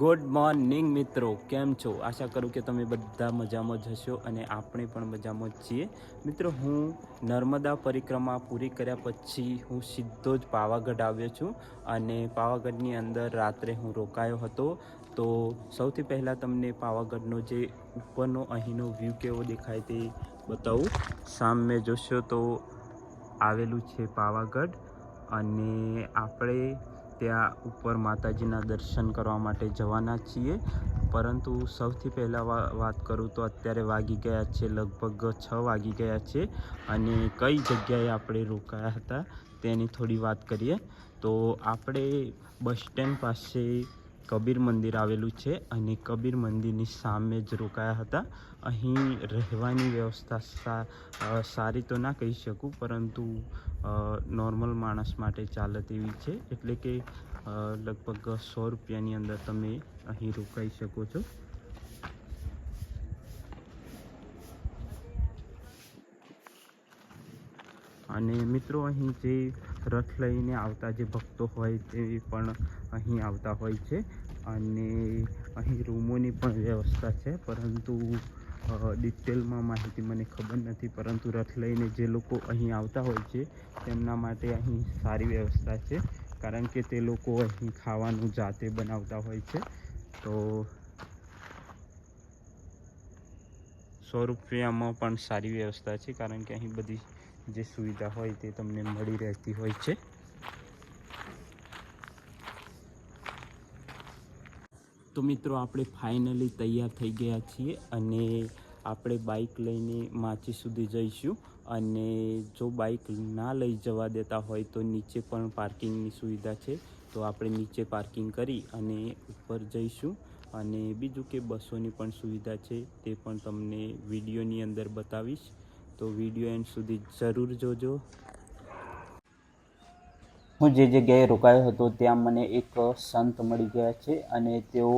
Good morning મિત્રો, કેમ છો? આશા કરું કે તમે બધા મજામાં જ હશો અને આપણે પણ મજામાં જ છીએ. મિત્રો, હું નર્મદા પરિક્રમા પૂરી કર્યા પછી હું સીધો જ પાવાગઢ આવ્યો છું અને પાવાગઢની અંદર રાત્રે હું રોકાયો હતો. તો સૌથી પહેલાં તમને પાવાગઢનો જે ઉપરનો અહીંનો વ્યૂ કેવો દેખાય તે બતાવું. સામે જોશો તો આવેલું છે પાવાગઢ અને આપણે ત્યાં ઉપર માતાજીના દર્શન કરવા માટે જવાના છીએ. પરંતુ સૌથી પહેલાં વાત કરું તો અત્યારે વાગી ગયા છે લગભગ 6 વાગી ગયા છે અને કઈ જગ્યાએ આપણે રોકાયા હતા તેની થોડી વાત કરીએ. તો આપણે બસ સ્ટેન્ડ પાસે કબીર મંદિર આવેલું છે અને કબીર મંદિરની સામે જ રોકાયા હતા. અહીં રહેવાની વ્યવસ્થા સારી તો ના કહી શકું, પરંતુ નોર્મલ માણસ માટે ચાલે તેવી છે. એટલે કે લગભગ 100 રૂપિયાની અંદર તમે અહીં રોકાઈ શકો છો. અને મિત્રો, અહીં જે રથ લઈને આવતા જે ભક્તો હોય તે પણ અહીં આવતા હોય છે અને અહીં રૂમોની પણ વ્યવસ્થા છે, પરંતુ ડિટેલમાં માહિતી મને ખબર નથી. પરંતુ રથ લઈને જે લોકો અહીં આવતા હોય છે તેમના માટે અહીં સારી વ્યવસ્થા છે, કારણ કે તે લોકો અહીં ખાવાનું જાતે બનાવતા હોય છે. તો 100 રૂપિયામાં પણ સારી વ્યવસ્થા છે, કારણ કે અહીં બધી જે સુવિધા હોય તે તમને મળી રહેતી હોય છે. તો મિત્રો, આપણે ફાઇનલી તૈયાર થઈ ગયા છીએ અને આપણે બાઇક લઈને માચી સુધી જઈશું. અને જો બાઇક ના લઈ જવા દેતા હોય તો નીચે પણ પાર્કિંગની સુવિધા છે, તો આપણે નીચે પાર્કિંગ કરી અને ઉપર જઈશું. અને બીજું કે બસોની પણ સુવિધા છે, તે પણ તમને વિડીયોની અંદર બતાવીશ, તો વિડીયો એન્ડ સુધી જરૂર જોજો. હું જે જગ્યાએ રોકાયો હતો ત્યાં મને એક સંત મળી ગયા છે અને તેઓ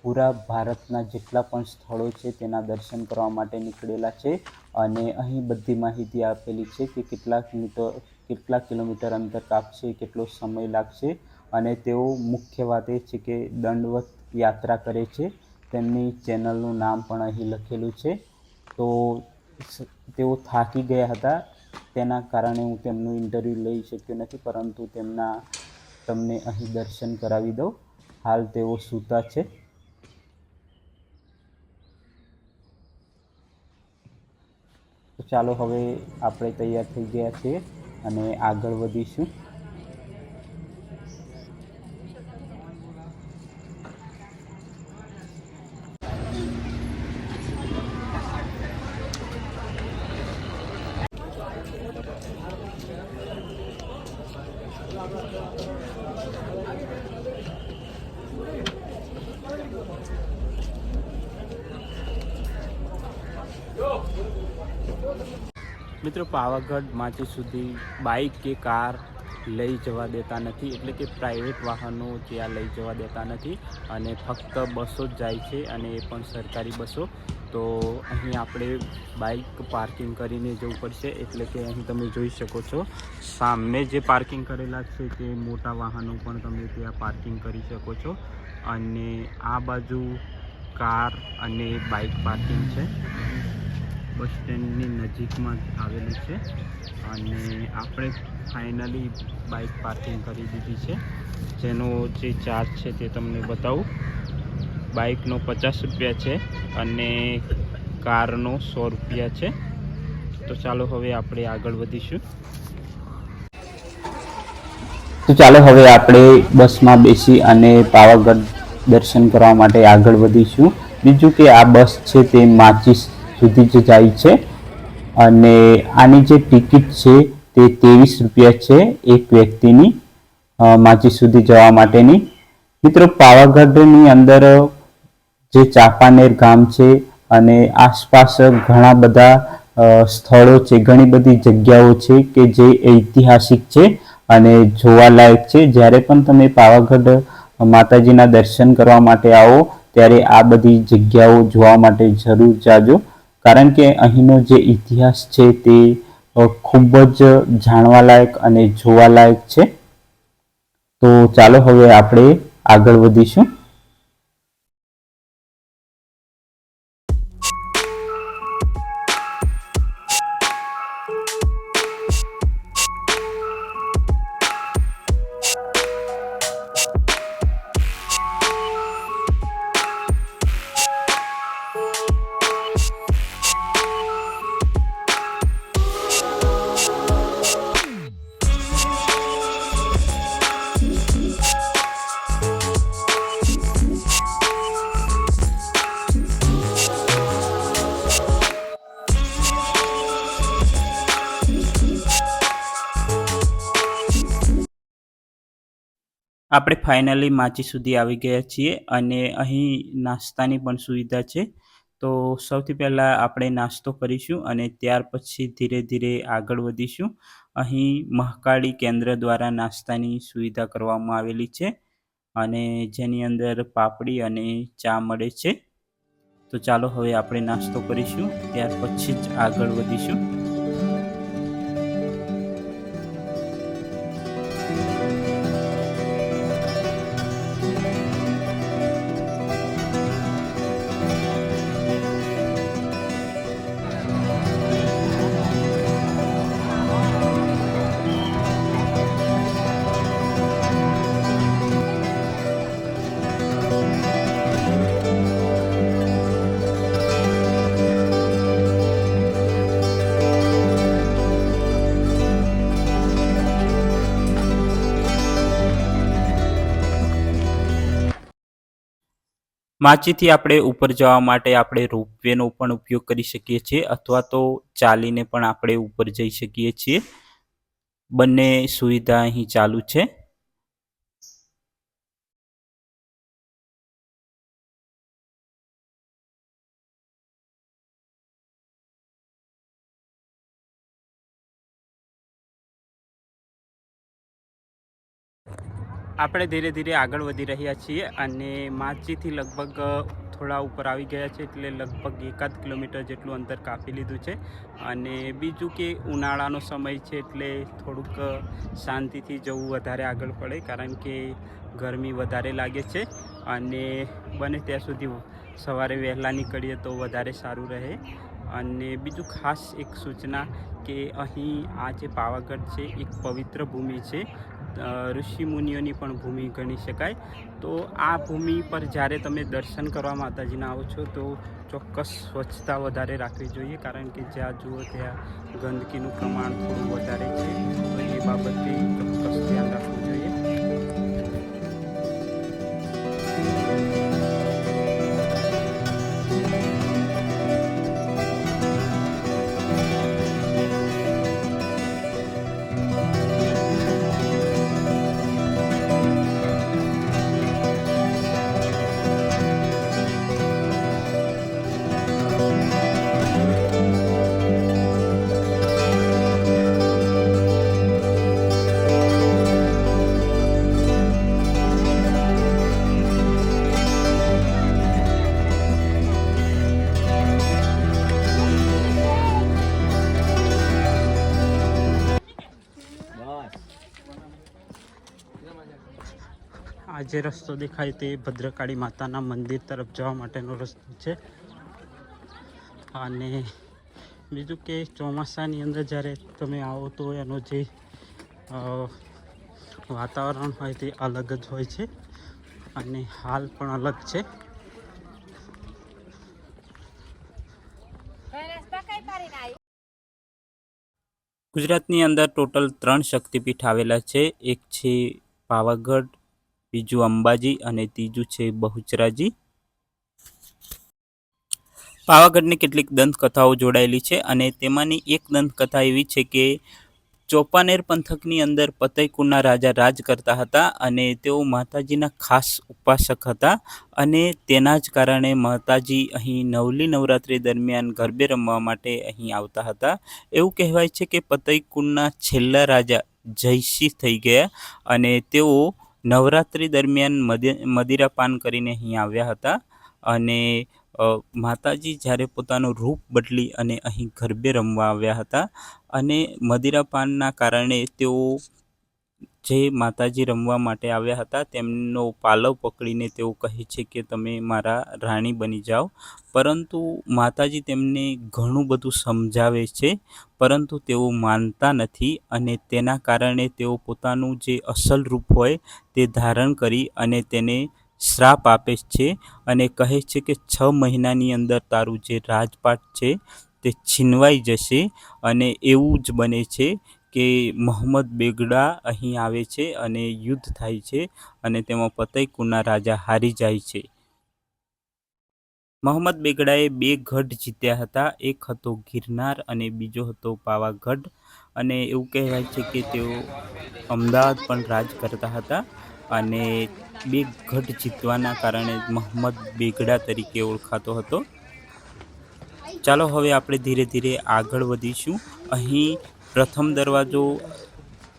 પૂરા ભારતના જેટલા પણ સ્થળો છે તેના દર્શન કરવા માટે નીકળેલા છે. અને અહીં બધી માહિતી આપેલી છે કે કેટલા કિલોમીટર અંતર કાપશે, કેટલો સમય લાગશે. અને તેઓ મુખ્ય વાત એ છે કે દંડવત યાત્રા કરે છે. તેમની ચેનલનું નામ પણ અહીં લખેલું છે. તો તેઓ થાકી ગયા હતા, તેના કારણે હું તેમનું ઇન્ટરવ્યૂ લઈ શક્યો નથી, પરંતુ તમને અહીં દર્શન કરાવી દઉં. હાલ તેઓ સૂતા છે. તો ચાલો, હવે આપણે તૈયાર થઈ ગયા છીએ અને આગળ વધીશું. મિત્રો, પાવાગઢ માચી સુધી બાઇક કે કાર લઈ જવા દેતા નથી, એટલે કે પ્રાઇવેટ વાહનો ત્યાં લઈ જવા દેતા નથી અને ફક્ત બસો જ જાય છે, અને એ પણ સરકારી બસો. તો અહીં આપણે બાઇક પાર્કિંગ કરીને જવું પડશે. એટલે કે અહીં તમે જોઈ શકો છો સામે જે પાર્કિંગ કરેલા છે તે મોટા વાહનો પણ તમે ત્યાં પાર્કિંગ કરી શકો છો. અને આ બાજુ કાર અને બાઇક પાર્કિંગ છે. બસ સ્ટેન્ડની નજીકમાં જ આવેલું છે અને આપણે ફાઇનલી બાઇક પાર્કિંગ કરી દીધી છે, જેનો જે ચાર્જ છે તે તમને બતાવું. બાઇકનો 50 રૂપિયા છે અને કારનો 100 રૂપિયા છે. તો ચાલો, હવે આપણે આગળ વધીશું. તો ચાલો, હવે આપણે બસમાં બેસી અને પાવાગઢ દર્શન કરવા માટે આગળ વધીશું. બીજું કે આ બસ છે તે માચી સુધી જ જાય છે અને આની જે ટિકિટ છે તે 23 રૂપિયા છે એક વ્યક્તિની, માચી સુધી જવા માટેની. મિત્રો, પાવાગઢની અંદર જે ચાંપાનેર ગામ છે અને આસપાસ ઘણા બધા સ્થળો છે, ઘણી બધી જગ્યાઓ છે કે જે ઐતિહાસિક છે અને જોવાલાયક છે. જ્યારે પણ તમે પાવાગઢ માતાજીના દર્શન કરવા માટે આવો ત્યારે આ બધી જગ્યાઓ જોવા માટે જરૂર જાજો, કારણ કે અહીંનો જે ઇતિહાસ છે તે ખૂબ જ જાણવાલાયક અને જોવાલાયક છે. તો ચાલો, હવે આપણે આગળ વધીશું. આપણે ફાઇનલી માચી સુધી આવી ગયા છીએ અને અહીં નાસ્તાની પણ સુવિધા છે. તો સૌથી પહેલાં આપણે નાસ્તો કરીશું અને ત્યાર પછી ધીરે ધીરે આગળ વધીશું. અહીં મહાકાળી કેન્દ્ર દ્વારા નાસ્તાની સુવિધા કરવામાં આવેલી છે અને જેની અંદર પાપડી અને ચા મળે છે. તો ચાલો હવે આપણે નાસ્તો કરીશું, ત્યાર પછી જ આગળ વધીશું. માચીથી આપણે ઉપર જવા માટે આપણે રોપવેનો પણ ઉપયોગ કરી શકીએ છીએ અથવા તો ચાલીને પણ આપણે ઉપર જઈ શકીએ છીએ. બંને સુવિધા અહીં ચાલુ છે. આપણે ધીરે ધીરે આગળ વધી રહ્યા છીએ અને માચીથી લગભગ થોડા ઉપર આવી ગયા છે, એટલે લગભગ 1 કિલોમીટર જેટલું અંતર કાપી લીધું છે. અને બીજું કે ઉનાળાનો સમય છે એટલે થોડુંક શાંતિથી જવું વધારે આગળ પડે, કારણ કે ગરમી વધારે લાગે છે અને બને ત્યાં સુધી સવારે વહેલા નીકળીએ તો વધારે સારું રહે. અને બીજું ખાસ એક સૂચના કે અહીં આ જે પાવાગઢ છે એક પવિત્ર ભૂમિ છે, ઋષિ મુનિઓની પણ ભૂમિ ગણી શકાય. તો આ ભૂમિ પર જ્યારે તમે દર્શન કરવા માતાજીના આવો છો તો ચોક્કસ સ્વચ્છતા વધારે રાખવી જોઈએ, કારણ કે જ્યાં જુઓ ત્યાં ગંદકીનું પ્રમાણ થોડું વધારે છે. તો એ બાબતે ચોક્કસ ધ્યાન રાખવું જોઈએ. આ જે રસ્તો દેખાય તે ભદ્રકાળી માતાના મંદિર તરફ જવા માટેનો રસ્તો છે. અને બીજું કે ચોમાસાની અંદર જ્યારે તમે આવો તો એનો જે વાતાવરણ હોય તે અલગ જ હોય છે અને હાલ પણ અલગ છે. ગુજરાતની અંદર ટોટલ 3 શક્તિપીઠ આવેલા છે. એક છે પાવાગઢ, બીજું અંબાજી અને ત્રીજું છે બહુચરાજી. પાવાગઢની કેટલીક દંતકથાઓ જોડાયેલી છે અને તેમાંની એક દંતકથા એવી છે કે ચોપાનેર પંથકની અંદર પતઈકુંડના રાજા રાજ કરતા હતા અને તેઓ માતાજીના ખાસ ઉપાસક હતા અને તેના જ કારણે માતાજી અહીં નવલી નવરાત્રિ દરમિયાન ગરબે રમવા માટે અહીં આવતા હતા. એવું કહેવાય છે કે પતઈકુંડના છેલ્લા રાજા જયસિંહ થઈ ગયા અને તેઓ નવરાત્રિ દરમિયાન મદિરાપાન કરીને અહીં આવ્યા હતા અને માતાજી જ્યારે પોતાનું રૂપ બદલી અને અહીં ગરબે રમવા આવ્યા હતા અને મદિરાપાનના કારણે તેઓ જે માતાજી રમવા માટે આવ્યા હતા તેમનો પાલવ પકડીને તેઓ કહે છે કે તમે મારા રાણી બની જાઓ. પરંતુ માતાજી તેમને ઘણું બધું સમજાવે છે, પરંતુ તેઓ માનતા નથી અને તેના કારણે તેઓ પોતાનું જે અસલ રૂપ હોય તે ધારણ કરી અને તેને શ્રાપ આપે છે અને કહે છે કે 6 મહિનાની અંદર તારું જે રાજપાટ છે તે છીનવાઈ જશે. અને એવું જ બને છે કે મોહમ્મદ બેગડા અહીં આવે છે અને યુદ્ધ થાય છે અને તેમાં પતઈકુંડના રાજા હારી જાય છે. મોહમ્મદ બેગડાએ 2 ગઢ જીત્યા હતા, એક હતો ગિરનાર અને બીજો હતો પાવાગઢ. અને એવું કહેવાય છે કે તેઓ અમદાવાદ પણ રાજ કરતા હતા અને બે ગઢ જીતવાના કારણે મહંમદ બેગડા તરીકે ઓળખાતો હતો. ચાલો હવે આપણે ધીરે ધીરે આગળ વધીશું. અહીં પ્રથમ દરવાજો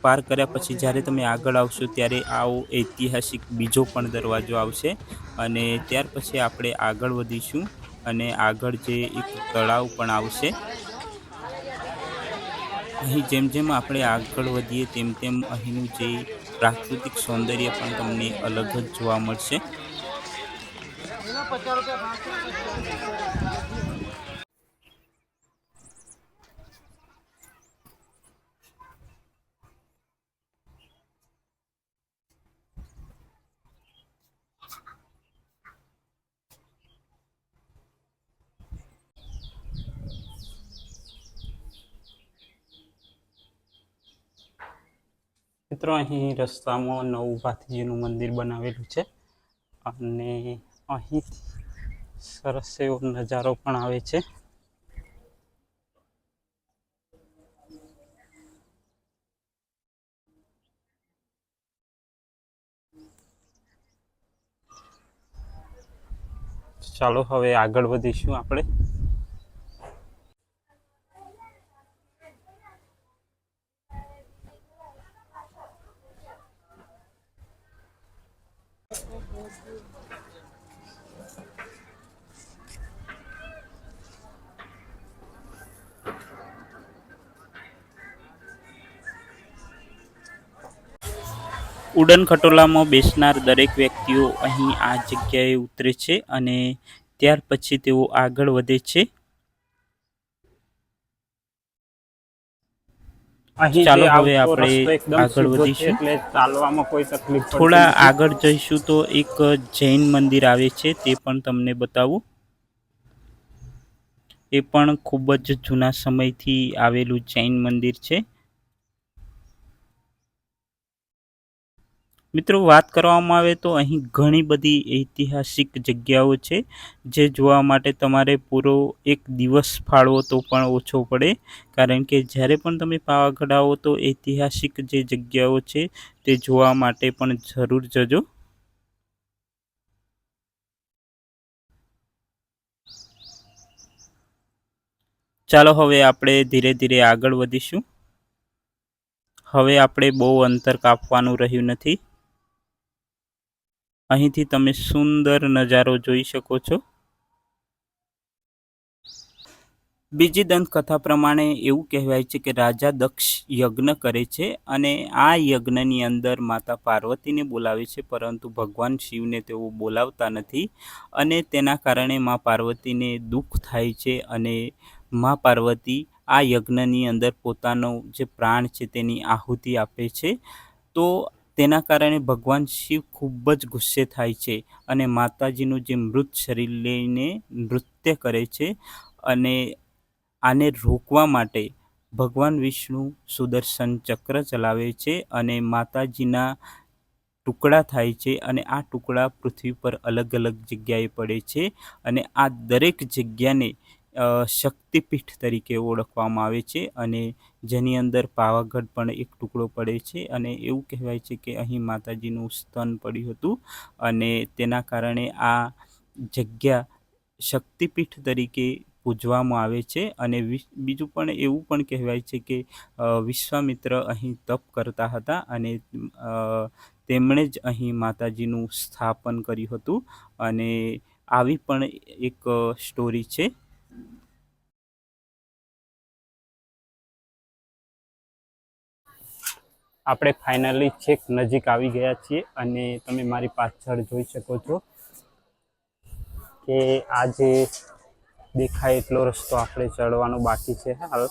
પાર કર્યા પછી જ્યારે તમે આગળ આવશો ત્યારે આવો ઐતિહાસિક બીજો પણ દરવાજો આવશે અને ત્યાર પછી આપણે આગળ વધીશું અને આગળ જે એક તળાવ પણ આવશે. અહીં જેમ જેમ આપણે આગળ વધીએ તેમ તેમ અહીંનું જે પ્રાકૃતિક સૌંદર્ય પણ તમને અલગ જ જોવા મળશે. મિત્રો અહીં રસ્તામાં નવું ભાથીજીનું મંદિર બનાવેલું છે અને અહીંથી સરસ એવો નજારો પણ આવે છે. ચાલો હવે આગળ વધીશું આપણે. ઉડન ખટોલામાં બેસનાર દરેક વ્યક્તિઓ અહીં આ જગ્યાએ ઉતરે છે અને ત્યાર પછી તેઓ આગળ વધે છે. ચાલો હવે આપણે આગળ વધીશું. ચાલવામાં કોઈ તકલીફ થોડા આગળ જઈશું તો એક જૈન મંદિર આવે છે, તે પણ તમને બતાવું. એ પણ ખૂબ જ જૂના સમયથી આવેલું જૈન મંદિર છે. મિત્રો વાત કરવામાં આવે તો અહીં ઘણી બધી ઐતિહાસિક જગ્યાઓ છે જે જોવા માટે તમારે પૂરો એક દિવસ ફાળવો તો પણ ઓછો પડે, કારણ કે જ્યારે પણ તમે પાવાગઢ આવો તો ઐતિહાસિક જે જગ્યાઓ છે તે જોવા માટે પણ જરૂર જજો. ચાલો હવે આપણે ધીરે ધીરે આગળ વધીશું. હવે આપણે બહુ અંતર કાપવાનું રહ્યું નથી. અહીંથી તમે સુંદર નજારો જોઈ શકો છો. બીજી દંતકથા પ્રમાણે એવું કહેવાય છે કે રાજા દક્ષ યજ્ઞ કરે છે અને આ યજ્ઞની અંદર માતા પાર્વતીને બોલાવે છે, પરંતુ ભગવાન શિવને તેઓ બોલાવતા નથી અને તેના કારણે મા પાર્વતીને દુઃખ થાય છે અને મા પાર્વતી આ યજ્ઞની અંદર પોતાનો જે પ્રાણ છે તેની આહુતિ આપે છે. તો તેના કારણે ભગવાન શિવ ખૂબ જ ગુસ્સે થાય છે અને માતાજીનું જે મૃત શરીર લઈને નૃત્ય કરે છે અને આને રોકવા માટે ભગવાન વિષ્ણુ સુદર્શન ચક્ર ચલાવે છે અને માતાજીના ટુકડા થાય છે અને આ ટુકડા પૃથ્વી પર અલગ અલગ જગ્યાએ પડે છે અને આ દરેક જગ્યાને શક્તિપીઠ તરીકે ઓળખવામાં આવે છે અને જેની અંદર પાવાગઢ પણ એક ટુકડો પડે છે અને એવું કહેવાય છે કે અહીં માતાજીનું સ્તન પડ્યું હતું અને તેના કારણે આ જગ્યા શક્તિપીઠ તરીકે પૂજવામાં આવે છે. અને બીજું પણ એવું પણ કહેવાય છે કે વિશ્વામિત્ર અહીં તપ કરતા હતા અને તેમણે જ અહીં માતાજીનું સ્થાપન કર્યું હતું અને આવી પણ એક સ્ટોરી છે. આપણે ફાઇનલી છેક નજીક આવી ગયા છીએ અને તમે મારી પાછળ જોઈ શકો છો કે આ જે દેખાય એટલો રસ્તો આપણે ચડવાનો બાકી છે હાલ.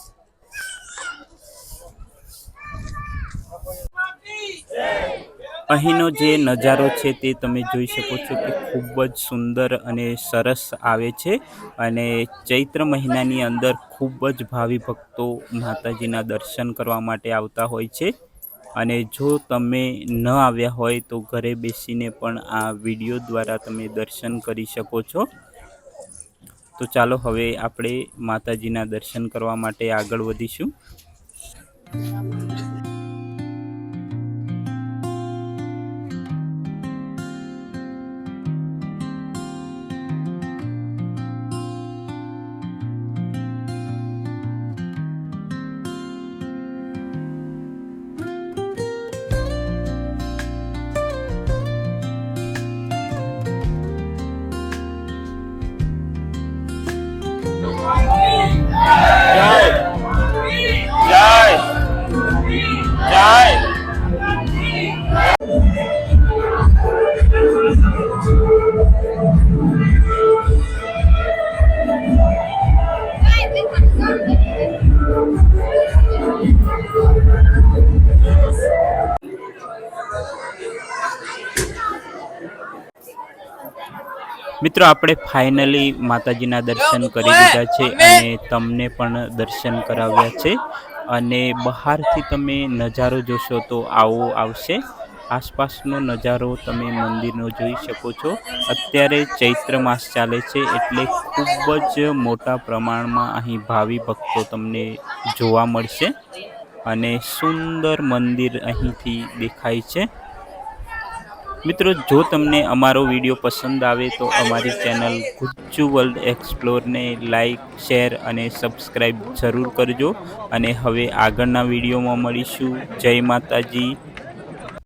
અહીંનો જે નજારો છે તે તમે જોઈ શકો છો કે ખૂબ જ સુંદર અને સરસ આવે છે અને ચૈત્ર મહિનાની અંદર ખૂબ જ ભાવિ ભક્તો માતાજીના દર્શન કરવા માટે આવતા હોય છે. અને જો તમે ન આવ્યા હોય તો ઘરે બેસીને પણ આ વિડીયો દ્વારા તમે દર્શન કરી શકો છો. તો ચાલો હવે આપણે માતાજીના દર્શન કરવા માટે આગળ વધીશું. મિત્રો આપણે ફાઇનલી માતાજીના દર્શન કરી લીધા છે અને તમને પણ દર્શન કરાવ્યા છે અને બહારથી તમે નજારો જોશો તો આવો આવશે. આસપાસનો નજારો તમે મંદિરનો જોઈ શકો છો. અત્યારે ચૈત્ર માસ ચાલે છે એટલે ખૂબ જ મોટા પ્રમાણમાં અહીં ભાવિ ભક્તો તમને જોવા મળશે અને સુંદર મંદિર અહીંથી દેખાય છે. મિત્રો જો તમને અમારો વિડીયો પસંદ આવે તો અમારી ચેનલ ગુજ્જુ વર્લ્ડ એક્સપ્લોરને લાઈક, શેર અને સબસ્ક્રાઈબ જરૂર કરજો. અને હવે આગળના વિડીયોમાં મળીશું. જય માતાજી.